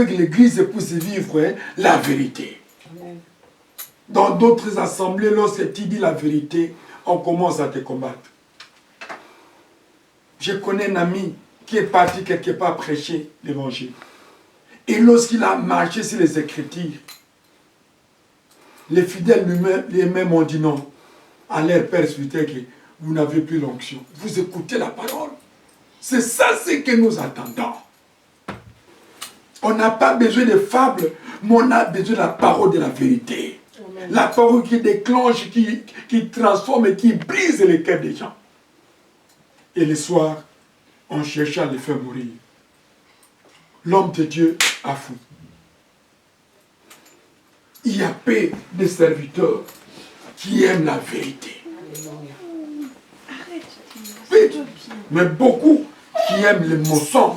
que l'Église puisse vivre la vérité. Amen. Dans d'autres assemblées, lorsque tu dis la vérité, on commence à te combattre. Je connais un ami qui est parti quelque part prêcher l'évangile. Et lorsqu'il a marché sur les Écritures, les fidèles eux-mêmes ont dit non à leur persécuteur que vous n'avez plus l'onction. Vous écoutez la parole. C'est ça ce que nous attendons. On n'a pas besoin de fables, mais on a besoin de la parole de la vérité. Amen. La parole qui déclenche, qui transforme et qui brise les cœurs des gens. Et le soir, on cherchait à les faire mourir. L'homme de Dieu a fou. Il y a peu de serviteurs qui aiment la vérité. Mais beaucoup qui aiment les mensonges.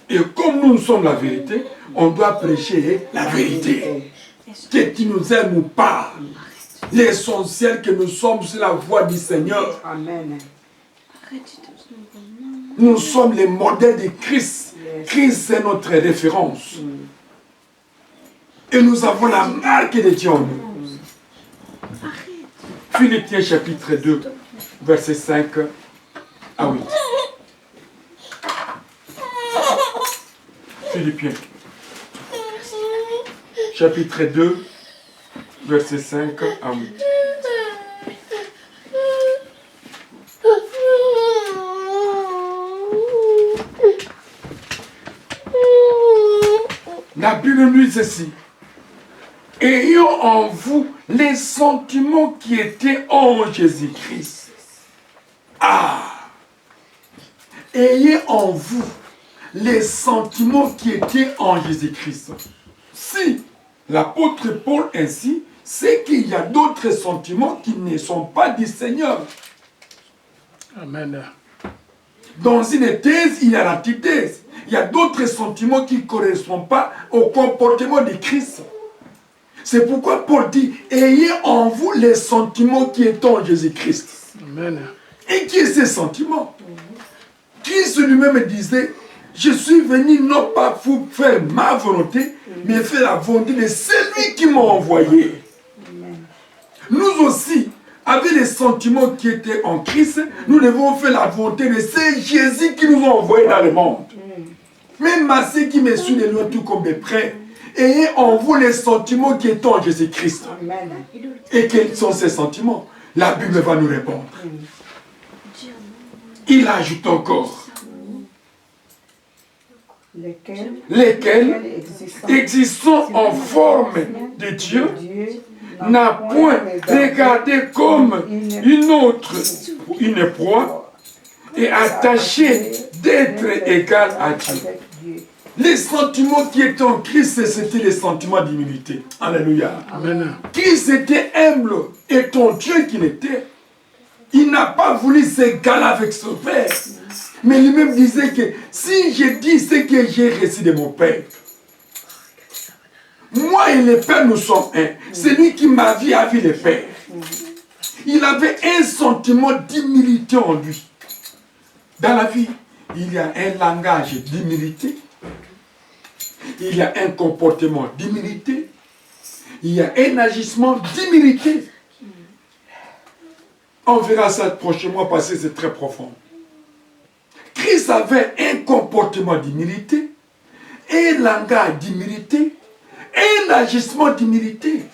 Et comme nous sommes la vérité, on doit prêcher la vérité. Que tu nous aimes ou pas, l'essentiel que nous sommes sur la voie du Seigneur. Amen. Nous sommes les modèles de Christ. Christ est notre référence. Et nous avons la marque de Dieu en nous. Philippiens chapitre 2, versets 5 à 8. Philippiens chapitre 2, versets 5 à 8. La Bible nous dit ceci. Ayons en vous les sentiments qui étaient en Jésus-Christ. Ah! Ayez en vous les sentiments qui étaient en Jésus-Christ. Si l'apôtre Paul ainsi, c'est qu'il y a d'autres sentiments qui ne sont pas du Seigneur. Amen. Dans une thèse, il y a l'antithèse. Il y a d'autres sentiments qui ne correspondent pas au comportement de Christ. C'est pourquoi Paul dit, ayez en vous les sentiments qui sont en Jésus-Christ. Amen. Et qui est ces sentiments? Christ lui-même disait, je suis venu non pas pour faire ma volonté, mais faire la volonté de celui qui m'a envoyé. Amen. Nous aussi, avec les sentiments qui étaient en Christ, nous devons faire la volonté de ce Jésus qui nous a envoyés dans le monde. Même à ceux qui me suivent de loin, tout comme des prêts, ayez en vous les sentiments qui sont en Jésus-Christ. Et quels sont ces sentiments? La Bible va nous répondre. Il ajoute encore. Lesquels existant en forme de Dieu, n'a point regardé comme une autre, une proie, et attaché d'être égal à Dieu. Les sentiments qui étaient en Christ, c'était les sentiments d'humilité. Alléluia. Amen. Christ était humble et ton Dieu qu'il était. Il n'a pas voulu s'égaler avec son Père. Mais lui-même disait que si je dis ce que j'ai reçu de mon Père, moi et le Père nous sommes un. Celui qui m'a vu a vu le Père. Il avait un sentiment d'humilité en lui. Dans la vie, il y a un langage d'humilité. Il y a un comportement d'humilité. Il y a un agissement d'humilité. On verra ça prochainement parce que c'est très profond. Christ avait un comportement d'humilité, un langage d'humilité, un agissement d'humilité.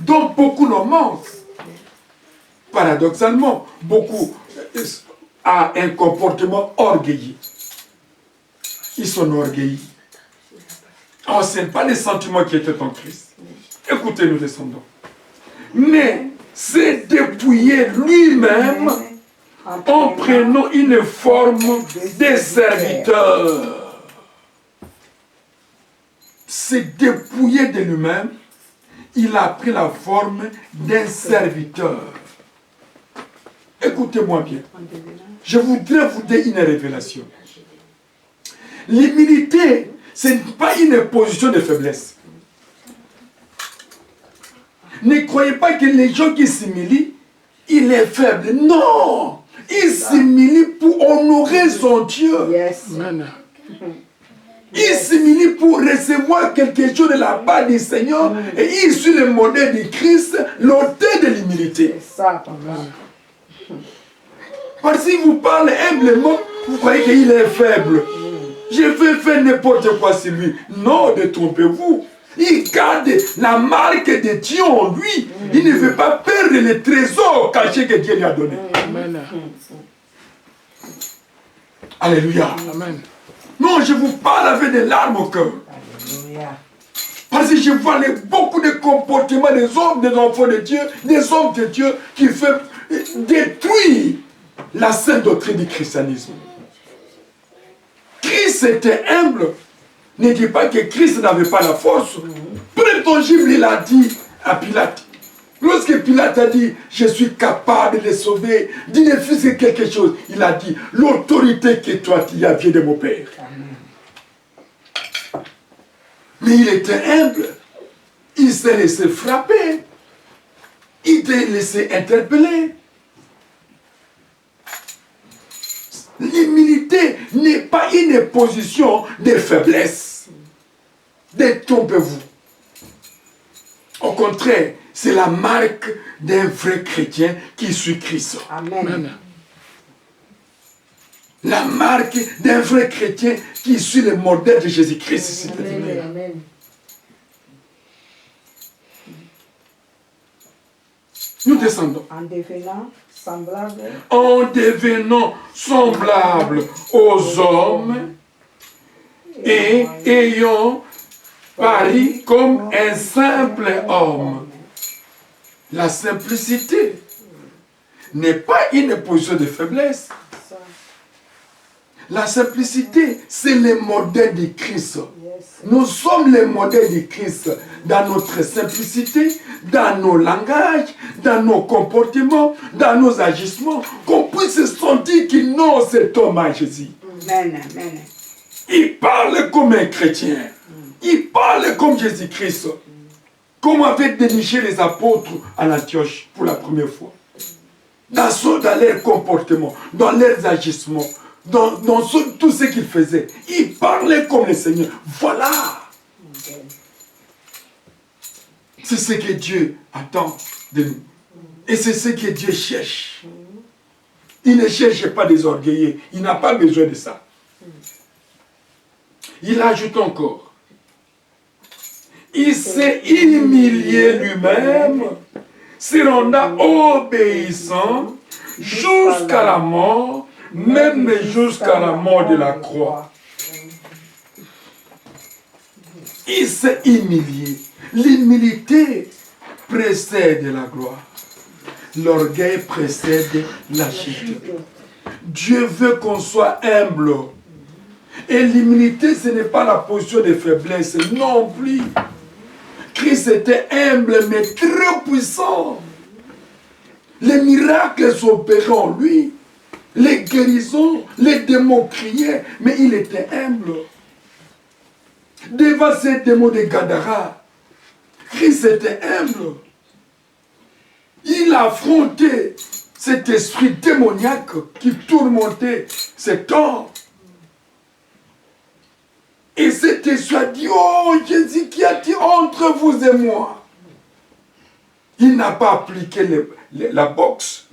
Donc beaucoup l'en manquent. Paradoxalement, beaucoup ont un comportement orgueilleux. Ils sont orgueillis. On ne sait pas les sentiments qui étaient en Christ. Écoutez, nous descendons. Mais c'est dépouiller lui-même en prenant une forme de serviteur. C'est dépouillé de lui-même. Il a pris la forme d'un serviteur. Écoutez-moi bien. Je voudrais vous dire une révélation. L'humilité, ce n'est pas une position de faiblesse. Ne croyez pas que les gens qui s'humilient, il est faible. Non! Il s'humilie pour honorer son Dieu. Yes. Il s'humilie pour recevoir quelque chose de la part du Seigneur. Et il suit le modèle du Christ, l'auteur de l'humilité. C'est ça, papa. Parce qu'il vous parle humblement, vous croyez qu'il est faible. Je vais faire n'importe quoi sur lui. Non, détrompez-vous. Il garde la marque de Dieu en lui. Il ne veut pas perdre les trésors cachés que Dieu lui a donnés. Amen. Alléluia. Amen. Non, je vous parle avec des larmes au cœur. Alléluia. Parce que je vois beaucoup de comportements des hommes, des enfants de Dieu, des hommes de Dieu qui font détruire la sainte doctrine du christianisme. Christ était humble. Ne dis pas que Christ n'avait pas la force. Prétangible, il a dit à Pilate. Lorsque Pilate a dit, je suis capable de les sauver, dis ne fût-ce que quelque chose, il a dit, l'autorité que toi tu as vient de mon Père. Mais il était humble. Il s'est laissé frapper. Il s'est laissé interpeller. L'humilité n'est pas une position de faiblesse. Détrompez-vous. Au contraire, c'est la marque d'un vrai chrétien qui suit Christ. Amen. La marque d'un vrai chrétien qui suit le modèle de Jésus-Christ. Amen. Nous descendons. En devenant semblable. En devenant semblable aux hommes et ayant pari comme un simple homme. La simplicité n'est pas une position de faiblesse. La simplicité, c'est le modèle de Christ. Nous sommes les modèles de Christ dans notre simplicité, dans nos langages, dans nos comportements, dans nos agissements, qu'on puisse se sentir qu'il non, cet homme à Jésus. Amen. Amen. Il parle comme un chrétien. Il parle comme Jésus-Christ. Comme avait déniché les apôtres à Antioche pour la première fois. Dans leur comportement, dans leurs agissements, dans tout ce qu'ils faisaient. Il parlait comme le Seigneur. Voilà. C'est ce que Dieu attend de nous. Et c'est ce que Dieu cherche. Il ne cherche pas des orgueillés. Il n'a pas besoin de ça. Il ajoute encore. Il s'est humilié lui-même, se rendant obéissant jusqu'à la mort, même jusqu'à la mort de la croix. Il s'est humilié. L'humilité précède la gloire. L'orgueil précède la chute. Dieu veut qu'on soit humble. Et l'humilité, ce n'est pas la position de faiblesse, non plus. Christ était humble, mais très puissant. Les miracles s'opéraient en lui. Les guérisons, les démons criaient, mais il était humble. Devant ces démons de Gadara, Christ était humble. Il a affronté cet esprit démoniaque qui tourmentait cet homme. Et cet esprit a dit, oh Jésus qui a dit entre vous et moi. Il n'a pas appliqué la boxe.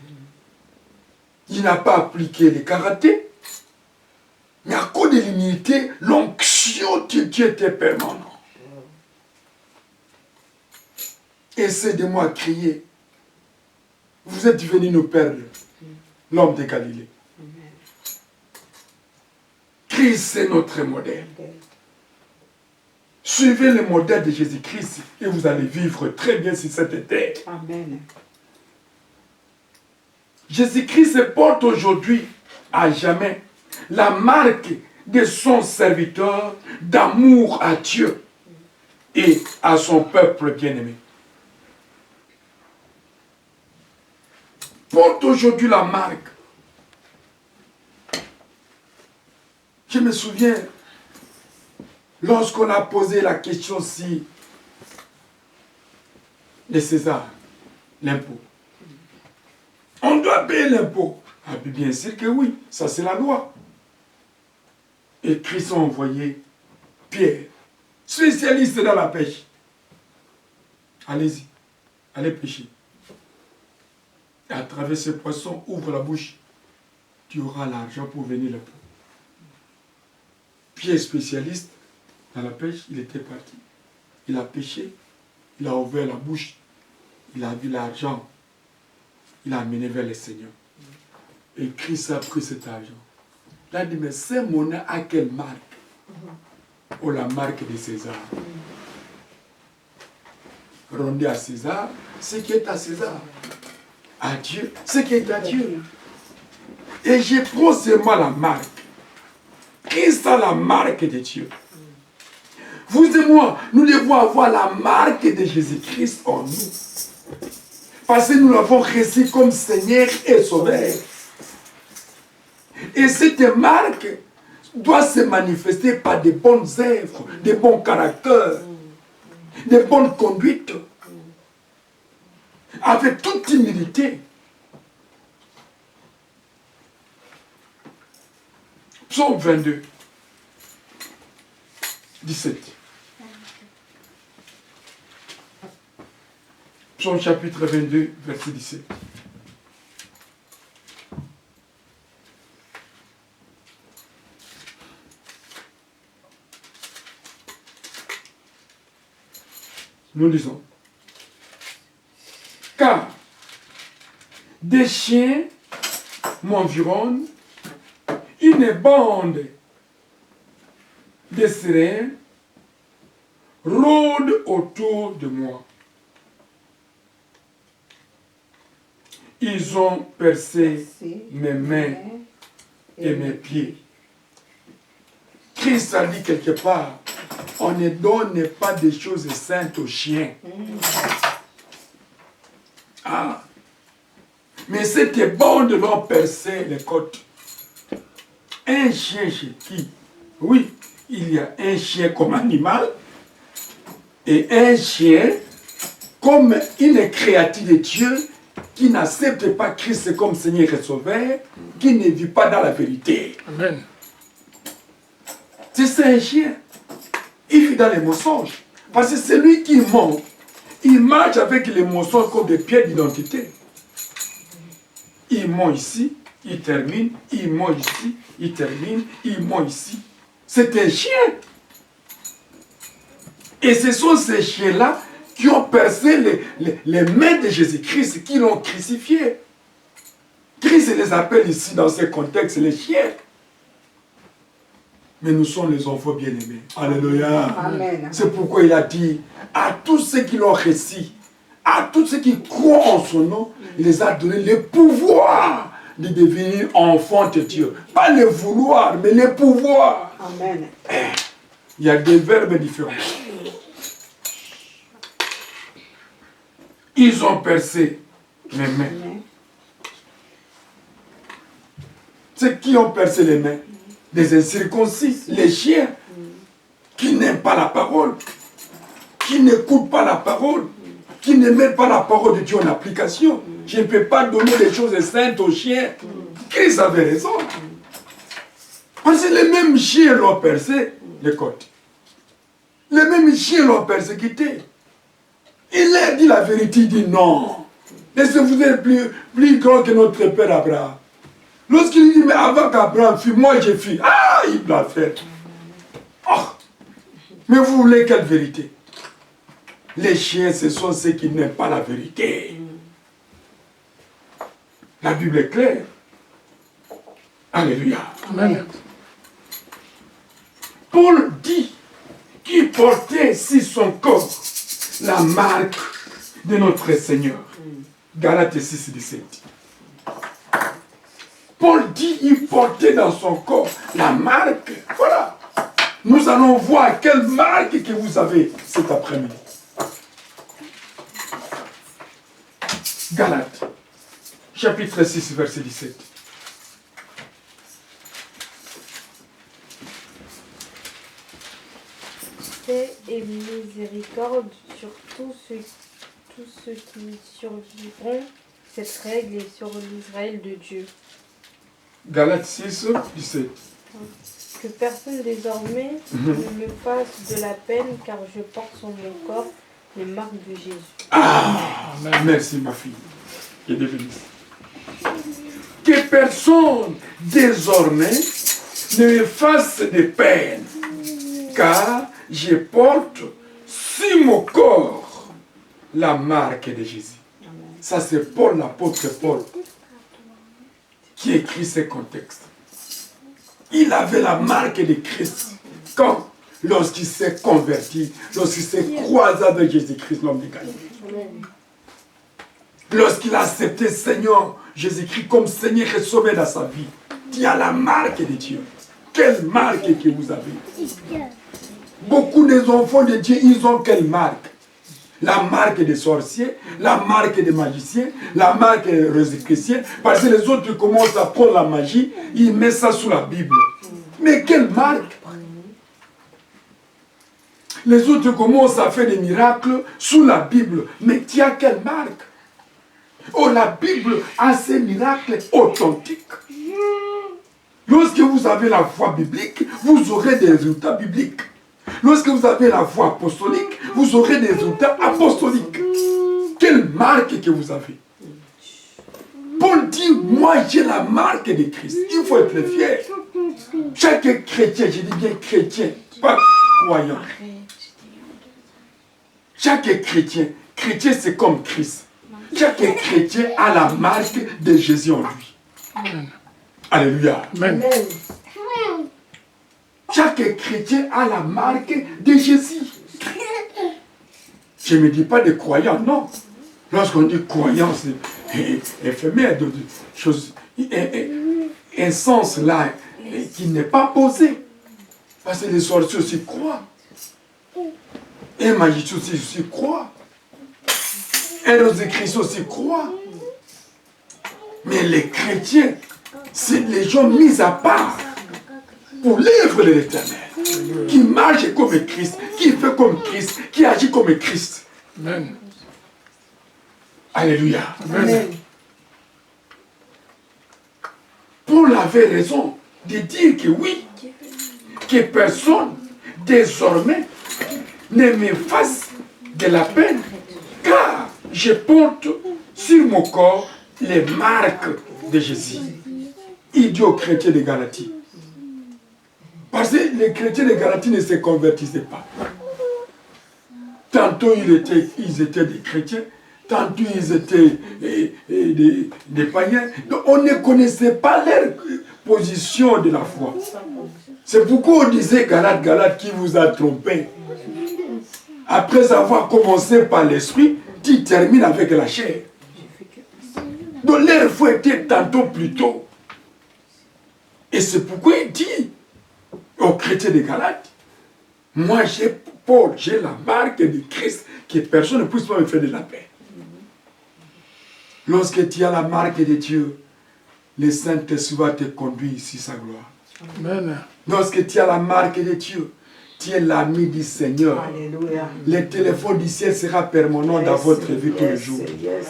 Il n'a pas appliqué le karaté. Mais à cause de l'humilité, l'onction de Dieu était permanente. Aidez-moi à crier. Vous êtes venus nous perdre, l'homme de Galilée. Christ, c'est notre modèle. Suivez le modèle de Jésus-Christ et vous allez vivre très bien sur cette terre. Amen. Jésus-Christ porte aujourd'hui, à jamais, la marque de son serviteur d'amour à Dieu et à son peuple bien-aimé. Porte aujourd'hui la marque. Je me souviens, lorsqu'on a posé la question si de César, l'impôt. On doit payer l'impôt. Ah, bien sûr que oui, ça c'est la loi. Et Christ a envoyé Pierre, spécialiste dans la pêche. Allez-y, allez pêcher. Et à travers ce poisson, ouvre la bouche. Tu auras l'argent pour venir là-bas. Pierre, spécialiste dans la pêche, il était parti. Il a pêché, il a ouvert la bouche, il a vu l'argent, il a amené vers le Seigneur. Et Christ a pris cet argent. Il a dit, mais cette monnaie à quelle marque? Oh, la marque de César. Rendez à César ce qui est à César. À Dieu ce qui est à Dieu. Et je prends seulement la marque. Christ a la marque de Dieu. Vous et moi, nous devons avoir la marque de Jésus-Christ en nous. Parce que nous l'avons reçu comme Seigneur et Sauveur. Et cette marque doit se manifester par de bonnes œuvres, de bons caractères, de bonnes conduites, avec toute humilité. Psaume 22, 17. Psaume chapitre 22, verset 17. Nous lisons. Car des chiens m'environnent, une bande de sirènes rôde autour de moi. Ils ont percé mes mains et mes pieds. Christ a dit quelque part, on ne donne pas des choses saintes aux chiens. Ah. Mais cette bande l'ont percé les côtes. Un chien chez qui? Oui, il y a un chien comme animal et un chien comme une créature de Dieu qui n'accepte pas Christ comme Seigneur et Sauveur, qui ne vit pas dans la vérité. Amen. C'est un chien. Il vit dans les mensonges. Parce que celui qui ment, il marche avec les mensonges comme des pièces d'identité. Il ment ici, il termine, il ment ici, il termine, il ment ici. C'est un chien. Et ce sont ces chiens-là qui ont percé les mains de Jésus-Christ, qui l'ont crucifié. Christ les appelle ici, dans ce contexte, les chiens. Mais nous sommes les enfants bien-aimés. Alléluia. Amen. C'est pourquoi il a dit à tous ceux qui l'ont reçu, à tous ceux qui croient en son nom, il les a donné le pouvoir de devenir enfants de Dieu. Pas le vouloir, mais le pouvoir. Amen. Il y a des verbes différents. Ils ont percé mes mains. Ceux qui ont percé les mains, des incirconcis, les chiens, qui n'aiment pas la parole, qui n'écoutent pas la parole, qui ne mettent pas la parole de Dieu en application. Je ne peux pas donner des choses saintes aux chiens. Christ avait raison. Parce que les mêmes chiens l'ont percé les côtes. Les mêmes chiens l'ont persécuté. Il a dit la vérité, il dit non. Est-ce que vous êtes plus grand que notre père Abraham? Lorsqu'il dit, mais avant qu'Abraham fût, moi j'ai fui. Ah, il l'a fait. Oh. Mais vous voulez quelle vérité? Les chiens, ce sont ceux qui n'aiment pas la vérité. La Bible est claire. Alléluia. Amen. Paul dit qu'il portait sur son corps la marque de notre Seigneur. Galates 6, 17. Paul dit qu'il portait dans son corps la marque. Voilà. Nous allons voir quelle marque que vous avez cet après-midi. Galates, chapitre 6, verset 17. Paix et miséricorde sur tous ceux qui survivront cette règle et sur l'Israël de Dieu. Galates 6, 17. Que personne désormais ne me fasse de la peine, car je porte sur mon corps les marques de Jésus. Ah, merci ma fille. Que Dieu bénisse. Que personne désormais ne me fasse de peine, car je porte sur mon corps la marque de Jésus. Ça c'est Paul, l'apôtre Paul, qui écrit ce contexte. Il avait la marque de Christ quand, lorsqu'il s'est converti, lorsqu'il s'est croisé avec Jésus-Christ, l'homme de Galilée. Lorsqu'il a accepté Seigneur Jésus-Christ comme Seigneur et Sauveur dans sa vie, il y a la marque de Dieu. Quelle marque que vous avez? Beaucoup des enfants de Dieu, ils ont quelle marque? La marque des sorciers, la marque des magiciens, la marque des rosicruciens, parce que les autres commencent à prendre la magie, ils mettent ça sous la Bible. Mais quelle marque? Les autres commencent à faire des miracles sous la Bible, mais tu as quelle marque? Oh, la Bible a ces miracles authentiques. Lorsque vous avez la foi biblique, vous aurez des résultats bibliques. Lorsque vous avez la foi apostolique, vous aurez des résultats apostoliques. Quelle marque que vous avez? Paul dit, moi j'ai la marque de Christ. Il faut être fier. Chaque chrétien, je dis bien chrétien, pas croyant. Chaque chrétien, chrétien c'est comme Christ. Chaque chrétien a la marque de Jésus en lui. Alléluia. Amen. Chaque chrétien a la marque de Jésus. Je ne me dis pas de croyant, non. Lorsqu'on dit croyant, c'est éphémère, de choses, un sens là qui n'est pas posé. Parce que les sorciers aussi croient. Un magicien aussi croit. Un Rosicrucien aussi croit. Mais les chrétiens, c'est les gens mis à part pour l'œuvre de l'Éternel, qui marche comme Christ, qui fait comme Christ, qui agit comme Christ. Amen. Alléluia. Amen. Paul avait raison de dire que oui, que personne désormais ne me fasse de la peine, car je porte sur mon corps les marques de Jésus. Il dit aux chrétiens de Galatie. Parce que les chrétiens de Galatie ne se convertissaient pas. Tantôt ils étaient des chrétiens, tantôt ils étaient des païens. Donc on ne connaissait pas leur position de la foi. C'est pourquoi on disait Galate, Galate, qui vous a trompé. Après avoir commencé par l'esprit, tu termines avec la chair. Donc leur foi était tantôt plus tôt. Et c'est pourquoi il dit aux chrétiens de Galates, moi j'ai Paul, j'ai la marque de Christ, que personne ne puisse pas me faire de la paix. Lorsque tu as la marque de Dieu, le Saint-Esprit va te conduire sur sa gloire. Amen. Lorsque tu as la marque de Dieu, tu es l'ami du Seigneur. Alléluia. Le téléphone du ciel sera permanent dans votre vie tous les jours.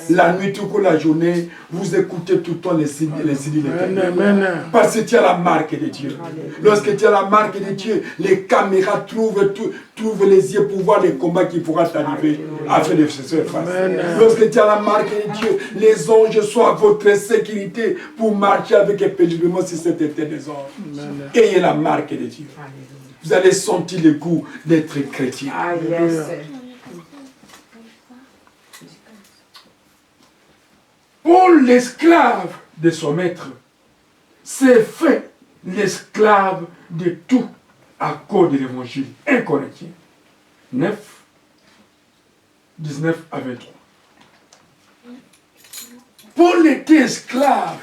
La nuit, toute la journée, vous écoutez tout le temps les CD de l'Éternel. Parce que tu as la marque de Dieu. Lorsque tu as la marque de Dieu, les caméras trouvent les yeux pour voir les combats qui pourront t'arriver afin de se faire face. Lorsque tu as la marque de Dieu, les anges sont à votre sécurité pour marcher avec paisiblement sur cette terre des anges. Ayez la marque de Dieu. Vous allez sentir le goût d'être chrétien. Ah, yes. Paul, l'esclave de son maître, s'est fait l'esclave de tout à cause de l'évangile. 1 Corinthiens 9, 19 à 23. Paul était esclave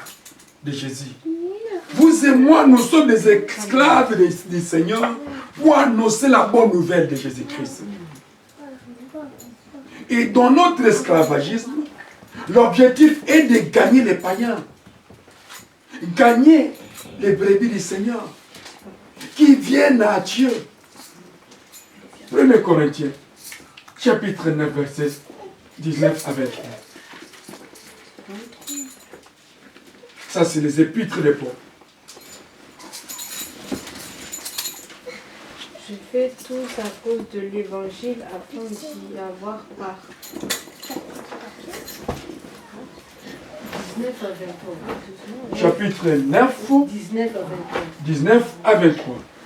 de Jésus. Vous et moi, nous sommes des esclaves du Seigneur pour annoncer la bonne nouvelle de Jésus-Christ. Et dans notre esclavagisme, l'objectif est de gagner les païens, gagner les brebis du Seigneur, qui viennent à Dieu. 1 Corinthiens, chapitre 9, verset 19 à 23. Ça, c'est les épîtres de Paul. fait tous à cause de l'évangile afin d'y avoir part. 19 à 23. Chapitre 9, 19 à 23. 19 à 23.